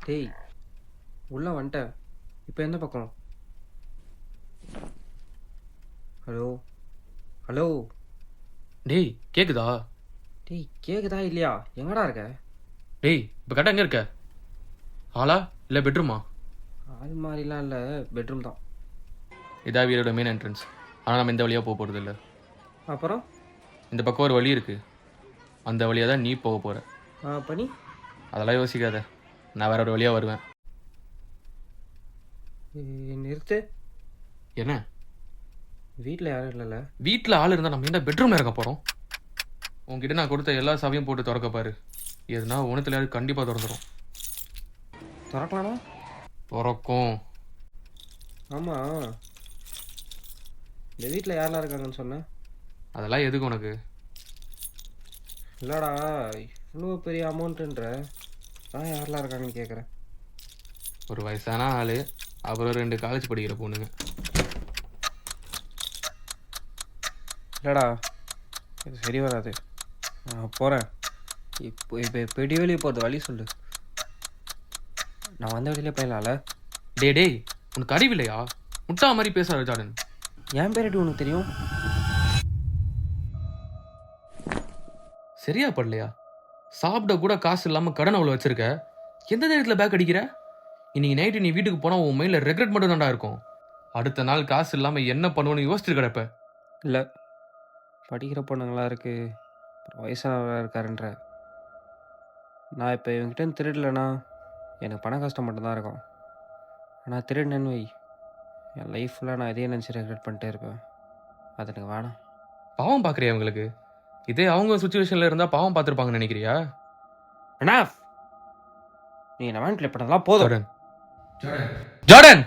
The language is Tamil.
டேய் உள்ள வந்துட்டேன். இப்போ எந்த பக்கம்? Hello hello. டேய் கேக்குதா? டேய் கேக்குதா இல்லையா? எங்கடா இருக்க? டேய் இப்போ கரெக்டாக எங்கே இருக்க? ஹாலா இல்லை பெட்ரூமா? ஆள் மாதிரிலாம் இல்லை, பெட்ரூம் தான். இதான் வீடோட மெயின் என்ட்ரன்ஸ். ஆனால் நம்ம இந்த வழியாக போக போகிறது இல்லை. அப்புறம் இந்த பக்கம் ஒரு வழி இருக்குது, அந்த வழியாக தான் நீ போக போகிற. பண்ணி அதெல்லாம் யோசிக்காத, நான் வேற ஒரு வழியாக வருவேன். நிறுத்து. என்ன? வீட்டில் யாரும் இல்லைல்ல? வீட்டில் ஆள் இருந்தால் நம்ம என்ன பெட்ரூமில் இருக்க போகிறோம்? உங்ககிட்ட நான் கொடுத்த எல்லா சாவியும் போட்டு திறக்க பாரு, எதுனா ஒன்றுத்துலையாவது கண்டிப்பாக திறந்துடும். திறக்கலாமா? திறக்கும். ஆமாம், இந்த வீட்டில் யாரெல்லாம் இருக்காங்கன்னு சொன்னேன். அதெல்லாம் எதுக்கு உனக்கு? இல்லைடா, இவ்வளோ பெரிய அமௌண்ட்டுன்ற தான் யாரெல்லாம் இருக்காங்கன்னு கேட்குறேன். ஒரு வயசான ஆள், அப்புறம் 2 காலேஜ் படிக்கிற பொண்ணுங்க. இல்லைடா, இது சரி வராது. நான் போகிறேன். இப்போ இடிவெளி போகிறது வழி சொல்லு. நான் வந்த வழியிலே போயிடலாம்ல? டேய் உனக்கு அறிவில்லையா? முட்டா மாதிரி பேசுறாரு ஜார்டன். என் பேரடி உனக்கு தெரியும். சரியா படலையா? சாப்பிட கூட காசு இல்லாமல் கடன் அவ்வளோ வச்சிருக்க, எந்த நேரத்தில் பேக் அடிக்கிற? இன்னைக்கு நைட்டு நீ வீட்டுக்கு போனால் உன் மைண்டில் ரெக்ரெட் மட்டும் தான்டா இருக்கும். அடுத்த நாள் காசு இல்லாமல் என்ன பண்ணுவோன்னு யோசிச்சுட்டு கிடப்ப. இல்லை, படிக்கிற பொண்ணுங்களாம் இருக்குது, அப்புறம் வயசானவராக இருக்காருன்ற. நான் இப்போ இவங்ககிட்ட திருடலைன்னா எனக்கு பண கஷ்டம் மட்டும்தான் இருக்கும். ஆனால் திருடினேன்னு வை, என் லைஃப் ஃபுல்லாக நான் இதையே நினச்சி ரெக்ரெட் பண்ணிட்டே இருப்பேன். அது எனக்கு வேணாம். பாவம் பார்க்குறியா அவங்களுக்கு? இதே அவங்க சுச்சுவேஷனில் இருந்தால் பாவம் பார்த்துருப்பாங்கன்னு நினைக்கிறியா? அண்ணா, நீ நான் ப்ளே பண்ணதெல்லாம் போதும். ஜார்டன்,